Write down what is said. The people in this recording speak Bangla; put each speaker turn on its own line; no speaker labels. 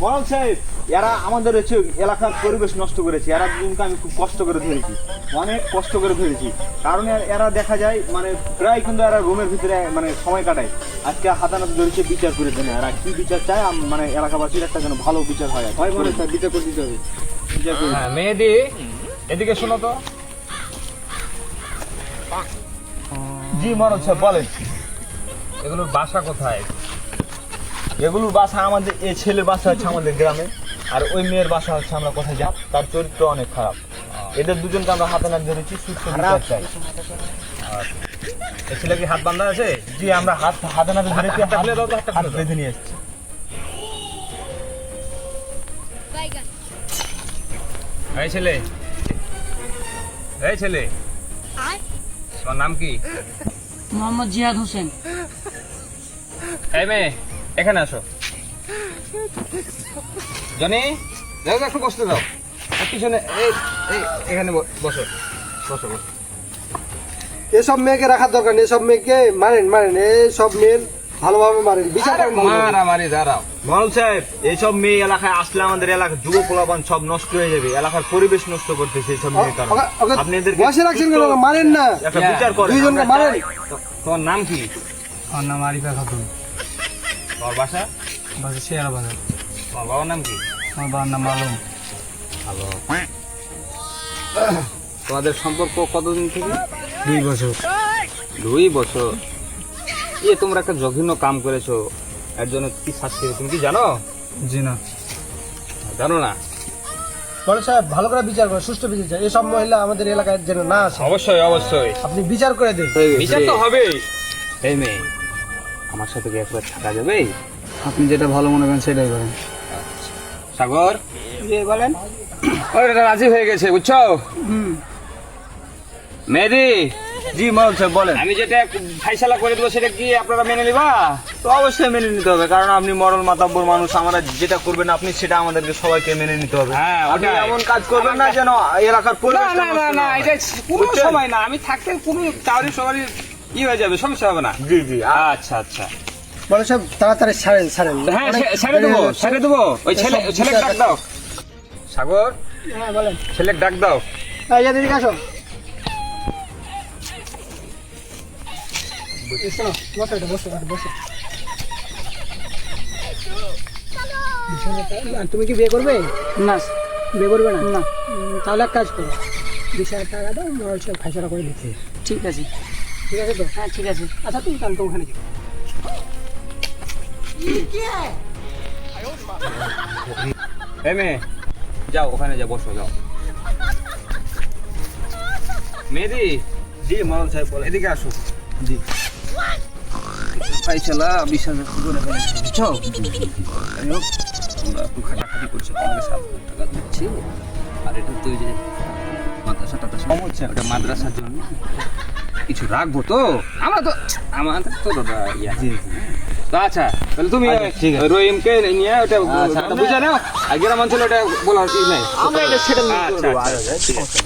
মরল সাহেব, এরা আমাদের হচ্ছে এলাকার পরিবেশ নষ্ট করেছে। এরা দুজনকে আমি খুব কষ্ট করে ধরেছি, অনেক কষ্ট করে ধরেছি। কারণ এরা দেখা যায় মানে প্রায় কিন্তু এরা রুমের ভিতরে মানে সময় কাটায়। আজকে হাতানাতে ধরেছে, বিচার করে দেন। এরা কি বিচার চায় মানে এলাকাবাসীর একটা যেন ভালো বিচার হয়। হয় মনে স্যার, বিচার করে দিতে হবে। বিচার করে
মেহেদি, এদিকে শোনো তো।
জি মরল সাহেব বলেন।
এগুলোর বাসা কোথায়?
এগুলোর বাসা আমাদের, এই ছেলের বাসা হচ্ছে আমাদের গ্রামে, আর ওই মেয়ের বাসা হচ্ছে আমরা কোথায় যাব। তার চরিত্র অনেক খারাপ। এদের দুজনকে আমরা হাতে নাতে ধরেছি, সুস্থ বিচার চাই।
এই ছেলে কি হাত বান্ধা আছে?
জি আমরা হাতে নাতে ধরেছি,
হাতটা খুলে দাও তো, হাতটা
হাত
খুলে দাও।
বেঁধে নিয়ে এসেছি।
এই ছেলে, এই ছেলে, তোমার নাম কি?
মোহাম্মদ জিয়াদ হোসেন।
এই মেয়ে, এখানে আসো। জনি, যাও তো, একটু বসতে দাও। আর পিছনে এখানে বসো বসো বসো।
এসব মেয়েকে রাখার দরকার নেই, এসব মেয়েকে মারেন মারেন, এইসব মেয়ের ভালোভাবে মারেন, বিচার করেন ভালোভাবে।
মারামারি দাঁড়াও।
মরল সাহেব, এইসব মেয়ে এলাকায় আসলে আমাদের এলাকার যুব পোলাপান সব নষ্ট হয়ে যাবে। এলাকার পরিবেশ নষ্ট করতেছে এইসব মেয়ের কারণে।
ওকে
আপনি এদেরকে
বসে রাখছেন কেন? মারেন না,
একটা বিচার করেন।
দুইজনকে
আমরা
মারেন।
চাই।
তোমার নাম কি?
আমার নাম আরিফা খাতুন,
তোমার বাসা?
বাসা শেয়ারা বাজার।
তোমার বাবার নাম কি?
আমার বাবার নাম আলম।
ভালো। তোমাদের সম্পর্ক কতদিন থেকে?
2 বছর।
2 বছর। তোমরা একটা জঘন্য কাম করেছো, এর জন্য কি শাস্তি হবে তুমি কি জানো?
জি না।
জানো না?
বড় সাহেব ভালো করে বিচার করে, সুষ্ঠু বিচার চাই। এসব মহিলা আমাদের এলাকায় যেন না আসে,
অবশ্যই অবশ্যই
আপনি বিচার করে দেন।
বিচার তো হবেই। এই মেয়ে, আমার সাথে কি একবার থাকা যাবে?
আপনি যেটা ভালো মনে করেন সেটাই করেন।
সাগর,
বলেন।
ওটা রাজি হয়ে গেছে, বুঝছো? মেহেদি,
জি মরল সাহেব বলেন।
আমি যেটা ফাইসালা করে দেবো সেটা কি আপনারা মেনে নিবা?
তো অবশ্যই মেনে নিতে হবে, কারণ আপনি মরল মাতাব্বর মানুষ। আমরা যেটা করবেন আপনি সেটা আমাদেরকে সবাইকে মেনে নিতে হবে।
হ্যাঁ,
আপনি
ওটাই।
এমন কাজ করবেন না যেন এলাকার
না
পরিবেশ
না না না, এটা কোনো
বুঝছেন?
সময় না। আমি থাকতে কোনো কাউরি সবারই হয়ে যাবে, সমস্যা হবে না।
জি জি
আচ্ছা আচ্ছা,
বড় সাহেব তাড়াতাড়ি ছাড়েন ছাড়েন।
হ্যাঁ
অনেক
ছেড়ে দেবো,
দেরি হয়ে যাচ্ছে।
ছেড়ে দেবো। ওই ছেলে ডাক দাও। সাগর,
হ্যাঁ বলেন।
ছেলে ডাক দাও।
এই যে দিদি আসো। শোনো, বসো এটা, বসো বসো। তুমি কি বিয়ে করবে?
না।
বিয়ে করবে না?
না।
তাহলে এক কাজ করো, 20,000 টাকা দাও, মরল সাহেব ফাইসলা করে দিচ্ছে।
ঠিক আছে।
ঠিক আছে তো?
হ্যাঁ ঠিক আছে।
আচ্ছা তুমি তাহলে তো ওখানে যাও।
এই মেয়ে, যাও ওখানে যাও, বসো যাও। মেহেদি,
জি মরল সাহেব বলেন।
এদিকে আসো।
জি
ফাইসালা 20,000 করে ফেলেছি, বুঝছো? যাই হোক, আমরা একটু খাটাখাটি করছি, আমাদের 7,000 টাকা দিচ্ছি। আর এটা তো ওই যে মাদ্রাসা টাদ্রাসা হচ্ছে, ওটা মাদ্রাসার জন্য কিছু রাখবো তো। আমাদের তো দাদা ইয়া।
জি
তো আচ্ছা, তাহলে তুমি
আচ্ছা, ঠিক আছে।
রহিমকে নিয়ে ওটা
আচ্ছা,
বুঝে নাও। আর গ্রাম অঞ্চলে ওটা বলার কি নাই।
আমরা এটা সেটা
আচ্ছা, আচ্ছা,
ঠিক আছে।